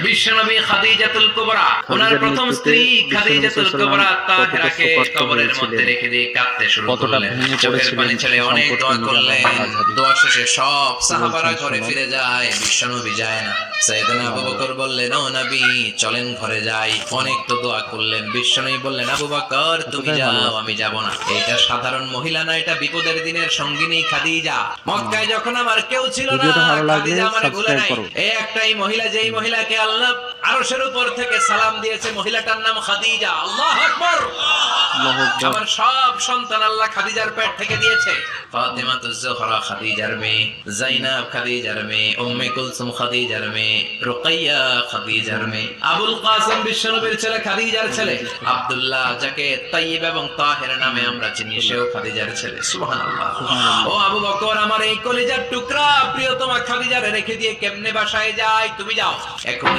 বিশ্বনবী খাদিজাতুল কুবরা, ওনার প্রথম স্ত্রী খাদিজাতুল কুবরা তাহেরাকে কবরের মধ্যে রেখে দিয়ে কাঁদতে শুরু করলেন। চোখের পানি ছেড়ে অনেক দোয়া করলেন। দোয়া শেষে সব সাহাবারা ঘরে ফিরে যায়, বিশ্বনবী যায় না। সাইয়েদনা আবু বকর বললেন, ও নবী চলেন ঘরে যাই। অনেক তো দোয়া করলেন। বিশ্বনবী বললেন, আবু বকর তুমি যাও, আমি যাব না। এটা সাধারণ মহিলা না, এটা বিপদের দিনের সঙ্গিনী খাদিজা। মক্কায় যখন আমার কেউ ছিল না, খাদিজা আমারে ভুলে নাই। এই একটাই মহিলা, যেই মহিলাকে আল্লাহ আরশের উপর থেকে সালাম দিয়েছে, মহিলাটার নাম খাদিজা। আল্লাহু আকবার। আমার সব সন্তান আল্লাহ খাদিজার পেট থেকে দিয়েছে। ফাতিমাতুজ জোহরা খাদিজার মেয়ে, যায়েনব খাদিজার মেয়ে, উম্মে কুলসুম খাদিজার মেয়ে, রুকাইয়া খাদিজার মেয়ে, আবুল কাসেম বিশ্বনবীর ছেলে খাদিজার ছেলে, আব্দুল্লাহ যাকে তাইয়্যিব এবং তাহের নামে আমরা চিনি, সেও খাদিজার ছেলে। সুবহানাল্লাহ। ও আবু বকর, আমার এই কলিজার টুকরা প্রিয়তমা খাদিজারে রেখে দিয়ে কেমনে বাসায় যায়? তুমি যাও এখনই।